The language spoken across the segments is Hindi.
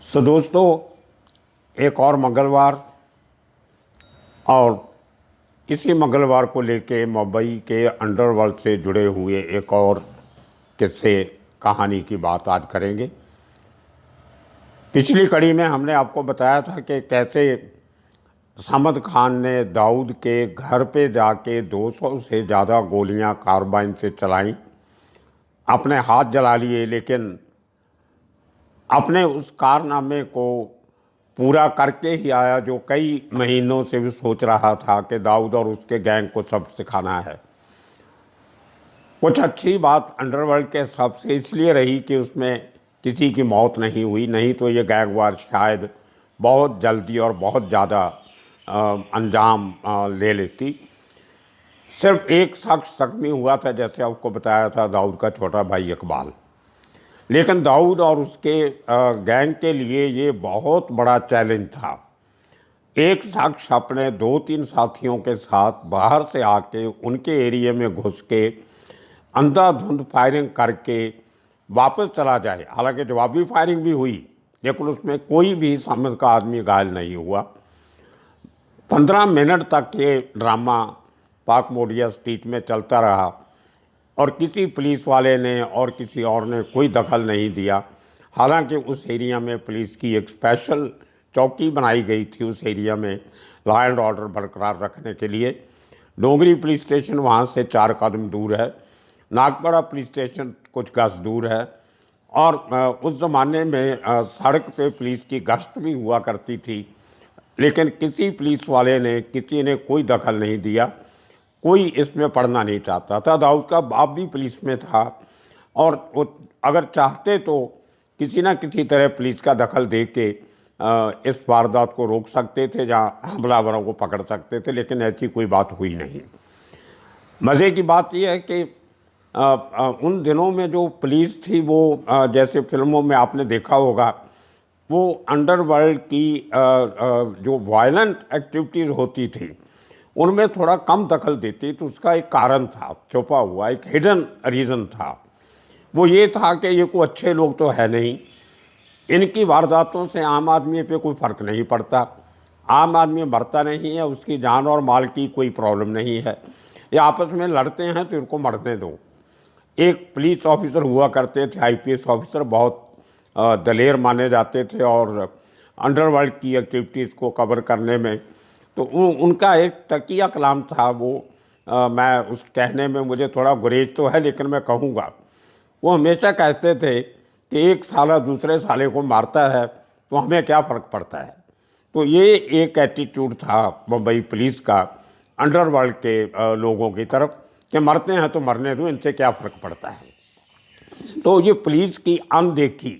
दोस्तों, एक और मंगलवार और इसी मंगलवार को लेके मुंबई के अंडरवर्ल्ड से जुड़े हुए एक और किस्से कहानी की बात आज करेंगे। पिछली कड़ी में हमने आपको बताया था कि कैसे समद खान ने दाऊद के घर पे जाके 200 से ज़्यादा गोलियां कार्बाइन से चलाईं, अपने हाथ जला लिए, लेकिन अपने उस कारनामे को पूरा करके ही आया जो कई महीनों से भी सोच रहा था कि दाऊद और उसके गैंग को सब सिखाना है। कुछ अच्छी बात अंडरवर्ल्ड के हिसाब से इसलिए रही कि उसमें किसी की मौत नहीं हुई, नहीं तो ये गैंग वार शायद बहुत जल्दी और बहुत ज़्यादा अंजाम ले लेती। सिर्फ एक शख्स जख्मी हुआ था, जैसे आपको बताया था, दाऊद का छोटा भाई इकबाल। लेकिन दाऊद और उसके गैंग के लिए ये बहुत बड़ा चैलेंज था। एक शख्स अपने 2-3 साथियों के साथ बाहर से आके उनके एरिया में घुस के अंधाधुंध फायरिंग करके वापस चला जाए। हालांकि जवाबी फायरिंग भी हुई, लेकिन उसमें कोई भी समद का आदमी घायल नहीं हुआ। 15 मिनट तक ये ड्रामा पाक मोडिया स्ट्रीट में चलता रहा और किसी पुलिस वाले ने और किसी और ने कोई दखल नहीं दिया। हालांकि उस एरिया में पुलिस की एक स्पेशल चौकी बनाई गई थी उस एरिया में लॉ एंड ऑर्डर बरकरार रखने के लिए। डोंगरी पुलिस स्टेशन वहाँ से 4 कदम दूर है, नागपड़ा पुलिस स्टेशन कुछ गज दूर है, और उस ज़माने में सड़क पे पुलिस की गश्त भी हुआ करती थी। लेकिन किसी पुलिस वाले ने, किसी ने कोई दखल नहीं दिया, कोई इसमें पढ़ना नहीं चाहता था। दाऊद का बाप भी पुलिस में था और वो अगर चाहते तो किसी न किसी तरह पुलिस का दखल दे के इस वारदात को रोक सकते थे, जहाँ हमलावरों को पकड़ सकते थे, लेकिन ऐसी कोई बात हुई नहीं। मज़े की बात यह है कि उन दिनों में जो पुलिस थी वो जैसे फिल्मों में आपने देखा होगा, वो अंडरवर्ल्ड की जो वायलेंट एक्टिविटीज़ होती थी उनमें थोड़ा कम दखल देती। तो उसका एक कारण था, छुपा हुआ एक हिडन रीज़न था। वो ये था कि ये कोई अच्छे लोग तो है नहीं, इनकी वारदातों से आम आदमी पे कोई फ़र्क नहीं पड़ता, आम आदमी मरता नहीं है, उसकी जान और माल की कोई प्रॉब्लम नहीं है, ये आपस में लड़ते हैं तो इनको मरने दो। एक पुलिस ऑफिसर हुआ करते थे, IPS ऑफिसर, बहुत दलेर माने जाते थे और अंडरवर्ल्ड की एक्टिविटीज़ को कवर करने में तो उनका एक तकिया कलाम था। वो मैं उस कहने में मुझे थोड़ा गुरेज तो है, लेकिन मैं कहूँगा, वो हमेशा कहते थे कि एक साला दूसरे साले को मारता है तो हमें क्या फ़र्क पड़ता है। तो ये एक एटीट्यूड था मुंबई पुलिस का अंडरवर्ल्ड के लोगों की तरफ कि मरते हैं तो मरने दो, इनसे क्या फ़र्क पड़ता है। तो ये पुलिस की अनदेखी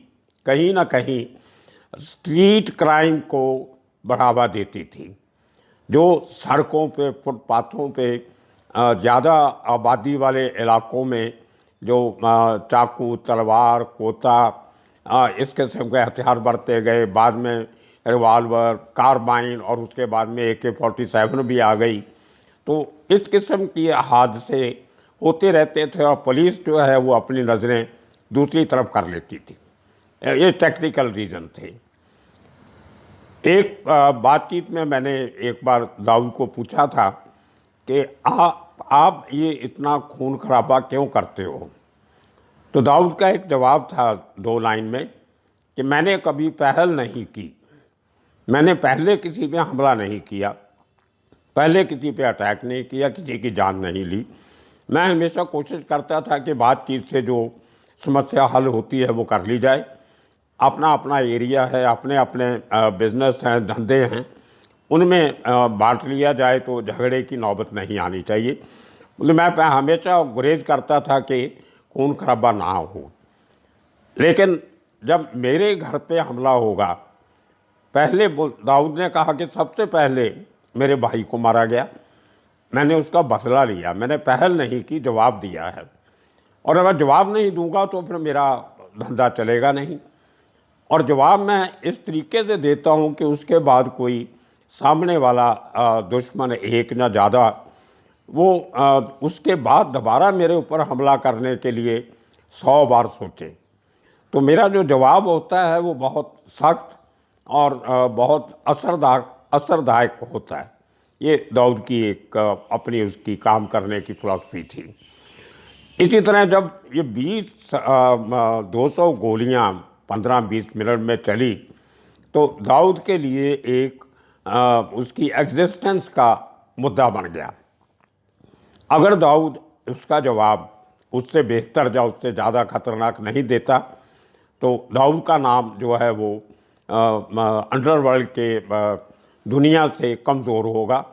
कहीं ना कहीं स्ट्रीट क्राइम को बढ़ावा देती थी। जो सड़कों पे, फुटपाथों पे, ज़्यादा आबादी वाले इलाकों में जो चाकू, तलवार, कोता, इस किस्म के हथियार बरते गए, बाद में रिवाल्वर, कार्बाइन और उसके बाद में AK-47 भी आ गई। तो इस किस्म की हादसे होते रहते थे और पुलिस जो है वो अपनी नज़रें दूसरी तरफ कर लेती थी। ये टेक्निकल रीज़न थे। एक बातचीत में मैंने एक बार दाऊद को पूछा था कि आप ये इतना खून खराबा क्यों करते हो। तो दाऊद का एक जवाब था 2 लाइन में कि मैंने कभी पहल नहीं की, मैंने पहले किसी पे हमला नहीं किया, पहले किसी पे अटैक नहीं किया, किसी की जान नहीं ली। मैं हमेशा कोशिश करता था कि बातचीत से जो समस्या हल होती है वो कर ली जाए। अपना अपना एरिया है, अपने अपने बिजनेस हैं, धंधे हैं, उनमें बांट लिया जाए तो झगड़े की नौबत नहीं आनी चाहिए। मतलब मैं हमेशा गुरेज करता था कि खून खराबा ना हो। लेकिन जब मेरे घर पे हमला होगा, पहले दाऊद ने कहा कि सबसे पहले मेरे भाई को मारा गया, मैंने उसका बदला लिया, मैंने पहल नहीं की, जवाब दिया है। और अगर जवाब नहीं दूंगा तो फिर मेरा धंधा चलेगा नहीं। और जवाब मैं इस तरीके से देता हूँ कि उसके बाद कोई सामने वाला दुश्मन एक ना ज़्यादा वो उसके बाद दोबारा मेरे ऊपर हमला करने के लिए 100 बार सोचे। तो मेरा जो जवाब होता है वो बहुत सख्त और बहुत असरदायक होता है। ये दाऊद की एक अपनी उसकी काम करने की फिलॉसफी थी। इसी तरह जब ये 200 गोलियां 15-20 मिनट में चली तो दाऊद के लिए एक उसकी एग्जिस्टेंस का मुद्दा बन गया। अगर दाऊद उसका जवाब उससे बेहतर या उससे ज़्यादा खतरनाक नहीं देता तो दाऊद का नाम जो है वो अंडरवर्ल्ड के दुनिया से कमज़ोर होगा।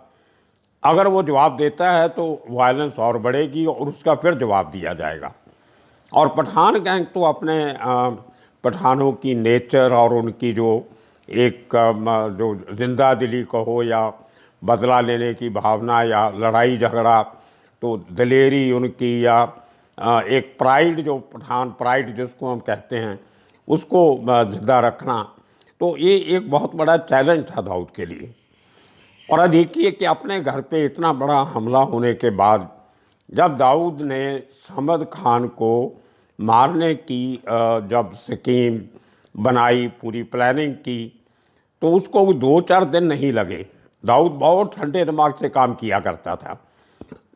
अगर वो जवाब देता है तो वायलेंस और बढ़ेगी और उसका फिर जवाब दिया जाएगा। और पठान गैंग तो अपने पठानों की नेचर और उनकी जो एक जो जिंदा दिली कहो या बदला लेने की भावना या लड़ाई झगड़ा, तो दिलेरी उनकी या एक प्राइड, जो पठान प्राइड जिसको हम कहते हैं, उसको जिंदा रखना, तो ये एक बहुत बड़ा चैलेंज था दाऊद के लिए। और अब देखिए कि अपने घर पे इतना बड़ा हमला होने के बाद जब दाऊद ने समद खान को मारने की जब स्कीम बनाई, पूरी प्लानिंग की, तो उसको 2-4 दिन नहीं लगे। दाऊद बहुत ठंडे दिमाग से काम किया करता था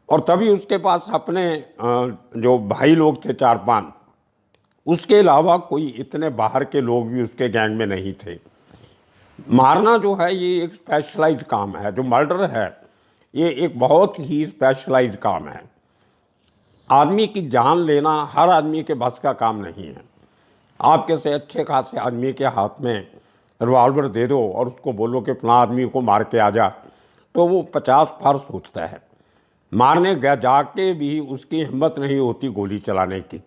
और तभी उसके पास अपने जो भाई लोग थे 4-5, उसके अलावा कोई इतने बाहर के लोग भी उसके गैंग में नहीं थे। मारना जो है ये एक स्पेशलाइज्ड काम है, जो मर्डर है ये एक बहुत ही स्पेशलाइज्ड काम है। आदमी की जान लेना हर आदमी के बस का काम नहीं है। आप किसी अच्छे खासे आदमी के हाथ में रिवॉल्वर दे दो और उसको बोलो कि फलां आदमी को मार के आ जा, तो वो 50 बार सोचता है। मारने गया जाके भी उसकी हिम्मत नहीं होती गोली चलाने की।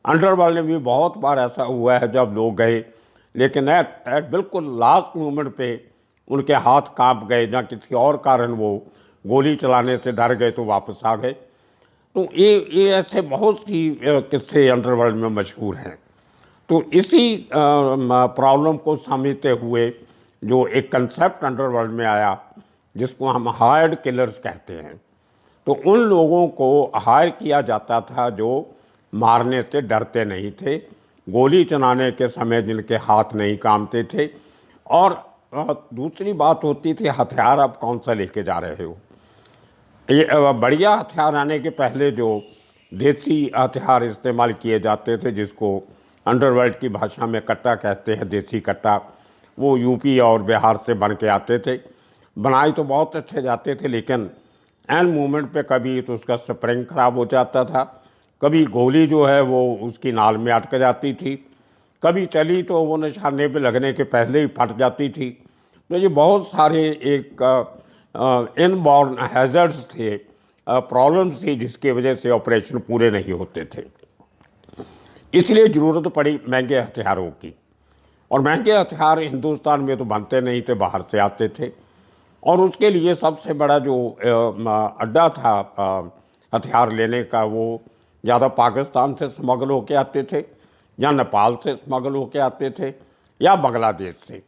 अंडरवर्ल्ड में भी बहुत बार ऐसा हुआ है जब लोग गए, लेकिन एट बिल्कुल लास्ट मोमेंट पे उनके हाथ कांप गए या किसी और कारण वो गोली चलाने से डर गए तो वापस आ गए। तो ये ऐसे बहुत सी किस्से अंडरवर्ल्ड में मशहूर हैं। तो इसी प्रॉब्लम को समझते हुए जो एक कंसेप्ट अंडरवर्ल्ड में आया जिसको हम हायर्ड किलर्स कहते हैं, तो उन लोगों को हायर किया जाता था जो मारने से डरते नहीं थे, गोली चलाने के समय जिनके हाथ नहीं कांपते थे, और दूसरी बात होती थी हथियार आप कौन सा लेके जा रहे हो। ये बढ़िया हथियार आने के पहले जो देसी हथियार इस्तेमाल किए जाते थे, जिसको अंडरवर्ल्ड की भाषा में कट्टा कहते हैं, देसी कट्टा, वो यूपी और बिहार से बन के आते थे। बनाए तो बहुत अच्छे जाते थे, लेकिन एन मोमेंट पे कभी तो उसका स्प्रिंग खराब हो जाता था, कभी गोली जो है वो उसकी नाल में अटक जाती थी, कभी चली तो वो निशाने पे लगने के पहले ही फट जाती थी। तो ये बहुत सारे एक इनबॉर्न हैज़र्ड्स थे, प्रॉब्लम्स थी, जिसकी वजह से ऑपरेशन पूरे नहीं होते थे। इसलिए ज़रूरत पड़ी महंगे हथियारों की, और महंगे हथियार हिंदुस्तान में तो बनते नहीं थे, बाहर से आते थे। और उसके लिए सबसे बड़ा जो अड्डा था हथियार लेने का, वो ज़्यादा पाकिस्तान से स्मगल होके आते थे, या नेपाल से स्मगल होके आते थे, या बांग्लादेश से।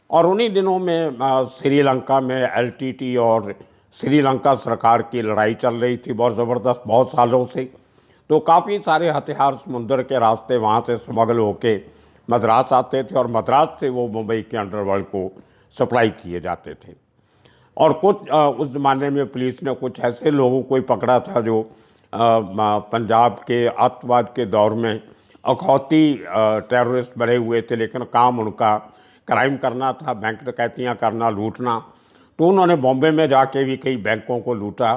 और उन्हीं दिनों में श्रीलंका में एलटीटी और श्रीलंका सरकार की लड़ाई चल रही थी बहुत ज़बरदस्त, बहुत सालों से। तो काफ़ी सारे हथियार समुंदर के रास्ते वहाँ से स्मगल होके मद्रास आते थे, और मद्रास से वो मुंबई के अंडरवर्ल्ड को सप्लाई किए जाते थे। और कुछ उस ज़माने में पुलिस ने कुछ ऐसे लोगों को ही पकड़ा था जो पंजाब के अतवाद के दौर में अखौती टेररिस्ट बने हुए थे, लेकिन काम उनका क्राइम करना था, बैंक डकैतियाँ करना, लूटना। तो उन्होंने बॉम्बे में जाके भी कई बैंकों को लूटा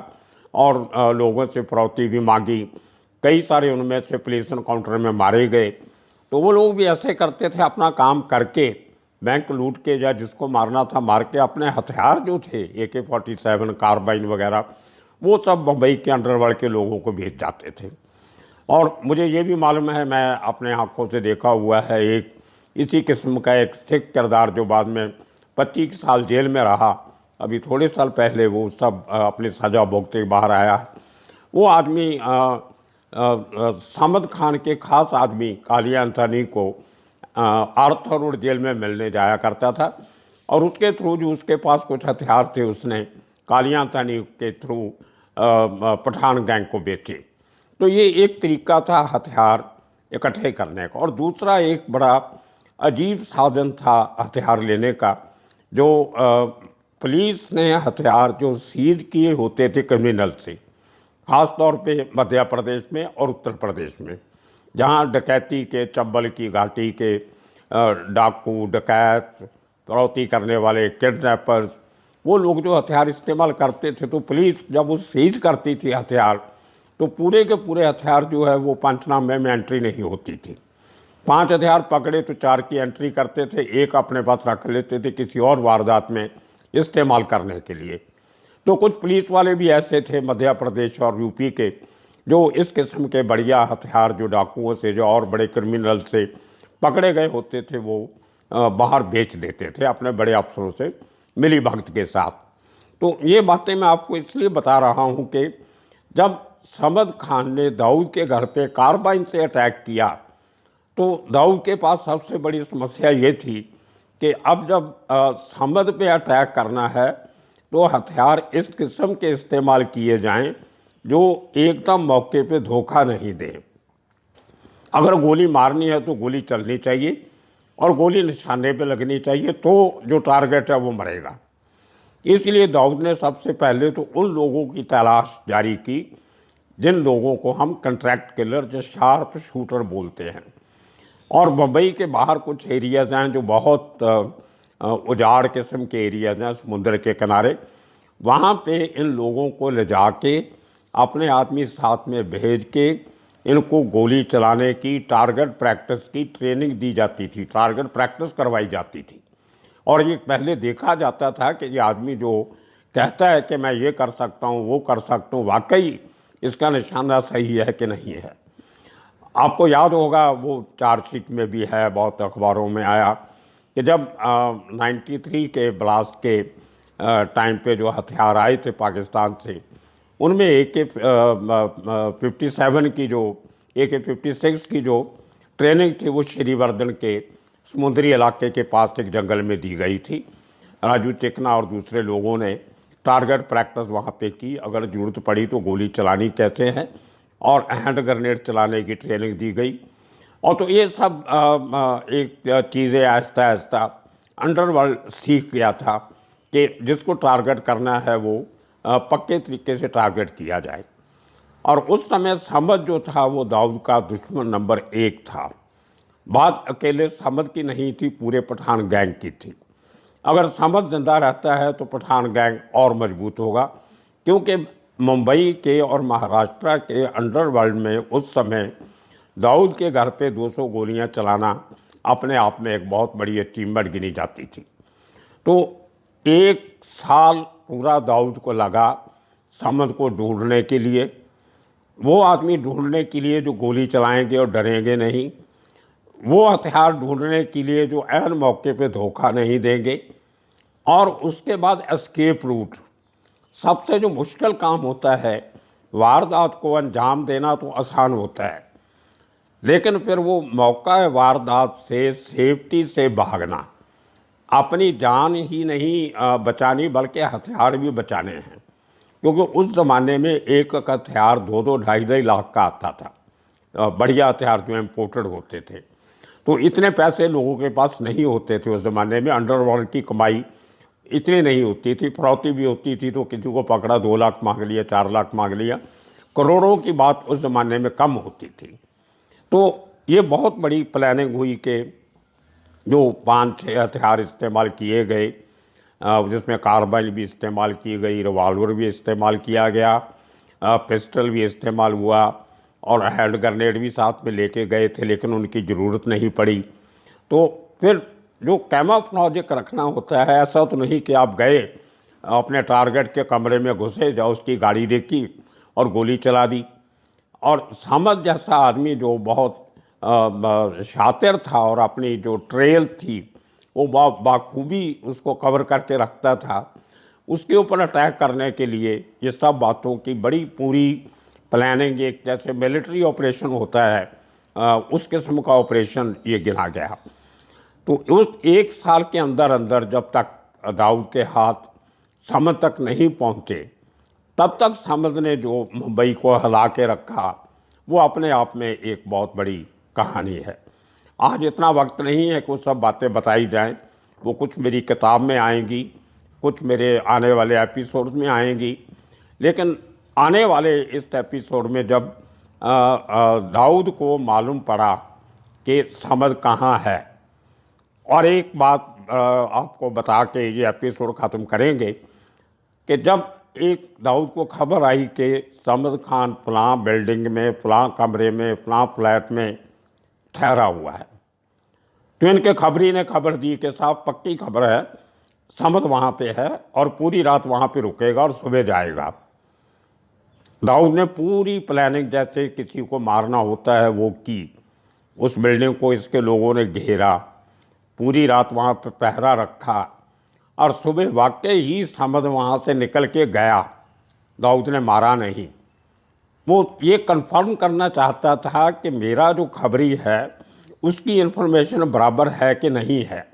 और लोगों से फिरौती भी मांगी। कई सारे उनमें से पुलिस एनकाउंटर में मारे गए। तो वो लोग भी ऐसे करते थे, अपना काम करके बैंक लूट के या जिसको मारना था मार के अपने हथियार जो थे AK-47 कार्बाइन वगैरह, वो सब मुंबई के अंडरवर्ल्ड के लोगों को भेज जाते थे। और मुझे ये भी मालूम है, मैं अपने आँखों से देखा हुआ है, एक इसी किस्म का एक सिख किरदार जो बाद में 25 साल जेल में रहा, अभी थोड़े साल पहले वो सब अपनी सज़ा भुगते बाहर आया है। वो आदमी समद खान के ख़ास आदमी कालिया अंथनी को आर्थर रोड जेल में मिलने जाया करता था, और उसके थ्रू जो उसके पास कुछ हथियार थे उसने कालिया अंथनी के थ्रू पठान गैंग को बेचे। तो ये एक तरीका था हथियार इकट्ठे करने का। और दूसरा एक बड़ा अजीब साधन था हथियार लेने का, जो पुलिस ने हथियार जो सीज किए होते थे क्रिमिनल से, ख़ास तौर पे मध्य प्रदेश में और उत्तर प्रदेश में, जहाँ डकैती के, चंबल की घाटी के डाकू, डकैत, फिरौती करने वाले, किडनैपर्स, वो लोग जो हथियार इस्तेमाल करते थे, तो पुलिस जब वो सीज करती थी हथियार, तो पूरे के पूरे हथियार जो है वो पंचनामे में एंट्री नहीं होती थी। 5 हथियार पकड़े तो 4 की एंट्री करते थे, एक अपने पास रख लेते थे किसी और वारदात में इस्तेमाल करने के लिए। तो कुछ पुलिस वाले भी ऐसे थे मध्य प्रदेश और यूपी के, जो इस किस्म के बढ़िया हथियार जो डाकुओं से, जो और बड़े क्रिमिनल से पकड़े गए होते थे, वो बाहर बेच देते थे अपने बड़े अफसरों से मिली भगत के साथ। तो ये बातें मैं आपको इसलिए बता रहा हूँ कि जब समद खान ने दाऊद के घर पे कार्बाइन से अटैक किया, तो दाऊद के पास सबसे बड़ी समस्या ये थी कि अब जब समद पे अटैक करना है तो हथियार इस किस्म के इस्तेमाल किए जाएं जो एकदम मौके पे धोखा नहीं दें। अगर गोली मारनी है तो गोली चलनी चाहिए और गोली निशाने पे लगनी चाहिए, तो जो टारगेट है वो मरेगा। इसलिए दाऊद ने सबसे पहले तो उन लोगों की तलाश जारी की जिन लोगों को हम कंट्रैक्ट किलर, जो शार्प शूटर बोलते हैं। और मुंबई के बाहर कुछ एरियाज़ हैं जो बहुत उजाड़ किस्म के एरियाज़ हैं समुद्र के किनारे, वहाँ पे इन लोगों को ले जा के अपने आदमी साथ में भेज के इनको गोली चलाने की, टारगेट प्रैक्टिस की ट्रेनिंग दी जाती थी, टारगेट प्रैक्टिस करवाई जाती थी। और ये पहले देखा जाता था कि ये आदमी जो कहता है कि मैं ये कर सकता हूँ, वो कर सकता हूँ, वाकई इसका निशाना सही है कि नहीं है। आपको याद होगा, वो चार्जशीट में भी है, बहुत अखबारों में आया कि जब 93 के ब्लास्ट के टाइम पे जो हथियार आए थे पाकिस्तान से, उनमें AK-57 की जो AK-56 की जो ट्रेनिंग थी वो श्रीवर्धन के समुद्री इलाके के पास एक जंगल में दी गई थी। राजू चिकना और दूसरे लोगों ने टारगेट प्रैक्टिस वहाँ पे की, अगर ज़रूरत पड़ी तो गोली चलानी कैसे है, और हैंड ग्रेनेड चलाने की ट्रेनिंग दी गई। और तो ये सब एक चीज़ें आहिस्ता आहिस्ता अंडरवर्ल्ड सीख गया था कि जिसको टारगेट करना है वो पक्के तरीके से टारगेट किया जाए। और उस समय समद जो था वो दाऊद का दुश्मन नंबर 1 था। बात अकेले समद की नहीं थी, पूरे पठान गैंग की थी। अगर समद जिंदा रहता है तो पठान गैंग और मजबूत होगा, क्योंकि मुंबई के और महाराष्ट्र के अंडरवर्ल्ड में उस समय दाऊद के घर पे 200 गोलियां चलाना अपने आप में एक बहुत बड़ी अचीवमेंट गिनी जाती थी। तो 1 साल पूरा दाऊद को लगा समद को ढूंढने के लिए, वो आदमी ढूंढने के लिए जो गोली चलाएंगे और डरेंगे नहीं, वो हथियार ढूंढने के लिए जो ऐन मौके पे धोखा नहीं देंगे, और उसके बाद एस्केप रूट। सबसे जो मुश्किल काम होता है, वारदात को अंजाम देना तो आसान होता है, लेकिन फिर वो मौका है वारदात से सेफ्टी से भागना, अपनी जान ही नहीं बचानी बल्कि हथियार भी बचाने हैं। क्योंकि उस ज़माने में एक हथियार 2-2, 2.5 लाख का आता था, बढ़िया हथियार जो इम्पोर्टेड होते थे। तो इतने पैसे लोगों के पास नहीं होते थे उस ज़माने में, अंडरवर्ल्ड की कमाई इतनी नहीं होती थी, फिरौती भी होती थी तो किसी को पकड़ा 2 लाख मांग लिया, 4 लाख मांग लिया, करोड़ों की बात उस ज़माने में कम होती थी। तो ये बहुत बड़ी प्लानिंग हुई कि जो 5-6 हथियार इस्तेमाल किए गए, जिसमें कार्बाइन भी इस्तेमाल की गई, रिवाल्वर भी इस्तेमाल किया गया, पिस्टल भी इस्तेमाल हुआ, और हैंड ग्रेनेड भी साथ में लेके गए थे, लेकिन उनकी ज़रूरत नहीं पड़ी। तो फिर जो कैमोफ्लेज रखना होता है, ऐसा तो नहीं कि आप गए अपने टारगेट के कमरे में घुसे, जाओ उसकी गाड़ी देखी और गोली चला दी। और समद जैसा आदमी जो बहुत शातिर था और अपनी जो ट्रेल थी वो बाखूबी उसको कवर करके रखता था, उसके ऊपर अटैक करने के लिए ये सब बातों की बड़ी पूरी प्लानिंग, एक जैसे मिलिट्री ऑपरेशन होता है उस किस्म का ऑपरेशन ये गिना गया। तो उस 1 साल के अंदर अंदर जब तक दाऊद के हाथ समद तक नहीं पहुँचे, तब तक समद ने जो मुंबई को हिला के रखा वो अपने आप में एक बहुत बड़ी कहानी है। आज इतना वक्त नहीं है कि वो सब बातें बताई जाएं। वो कुछ मेरी किताब में आएंगी, कुछ मेरे आने वाले एपिसोड में आएंगी। लेकिन आने वाले इस एपिसोड में जब दाऊद को मालूम पड़ा कि समद कहाँ है, और एक बात आपको बता के ये एपिसोड ख़त्म करेंगे कि जब एक दाऊद को खबर आई कि समद खान फलां बिल्डिंग में, फलां कमरे में, फलां फ्लैट में ठहरा हुआ है, तो इनके खबरी ने खबर दी कि साहब पक्की खबर है, समद वहाँ पे है और पूरी रात वहाँ पे रुकेगा और सुबह जाएगा। दाऊद ने पूरी प्लानिंग जैसे किसी को मारना होता है वो की। उस बिल्डिंग को इसके लोगों ने घेरा, पूरी रात वहाँ पे पहरा रखा और सुबह वाकई ही समद वहाँ से निकल के गया। दाऊद ने मारा नहीं। वो ये कंफर्म करना चाहता था कि मेरा जो खबरी है उसकी इन्फॉर्मेशन बराबर है कि नहीं है,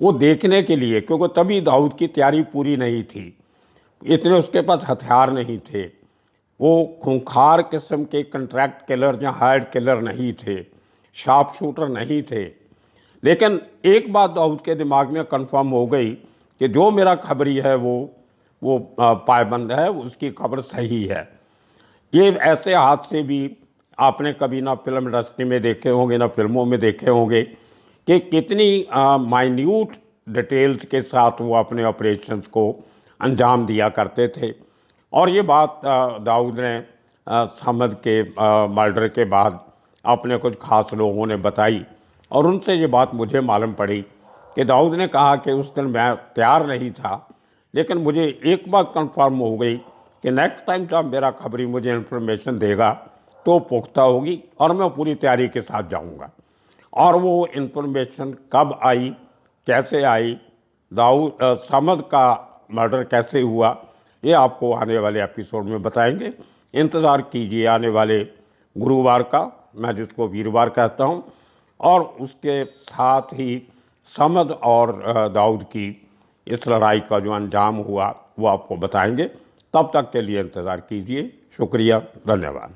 वो देखने के लिए, क्योंकि तभी दाऊद की तैयारी पूरी नहीं थी, इतने उसके पास हथियार नहीं थे, वो खूंखार किस्म के कंट्रैक्ट किलर या हायर्ड किलर नहीं थे, शार्प शूटर नहीं थे। लेकिन एक बात दाऊद के दिमाग में कंफर्म हो गई कि जो मेरा खबरी है वो पायबंद है, उसकी खबर सही है। ये ऐसे हादसे भी आपने कभी ना फिल्म इंडस्ट्री में देखे होंगे ना फिल्मों में देखे होंगे कि कितनी माइन्यूट डिटेल्स के साथ वो अपने ऑपरेशंस को अंजाम दिया करते थे। और ये बात दाऊद ने समद के मर्डर के बाद अपने कुछ खास लोगों ने बताई और उनसे ये बात मुझे मालूम पड़ी कि दाऊद ने कहा कि उस दिन मैं तैयार नहीं था, लेकिन मुझे एक बात कंफर्म हो गई कि नेक्स्ट टाइम जब मेरा खबरी मुझे इन्फॉर्मेशन देगा तो पुख्ता होगी और मैं पूरी तैयारी के साथ जाऊंगा। और वो इन्फॉर्मेशन कब आई, कैसे आई, दाऊद समद का मर्डर कैसे हुआ, ये आपको आने वाले एपिसोड में बताएंगे। इंतज़ार कीजिए आने वाले गुरुवार का, मैं जिसको वीरवार कहता हूँ, और उसके साथ ही समद और दाऊद की इस लड़ाई का जो अंजाम हुआ वो आपको बताएंगे। तब तक के लिए इंतज़ार कीजिए। शुक्रिया, धन्यवाद।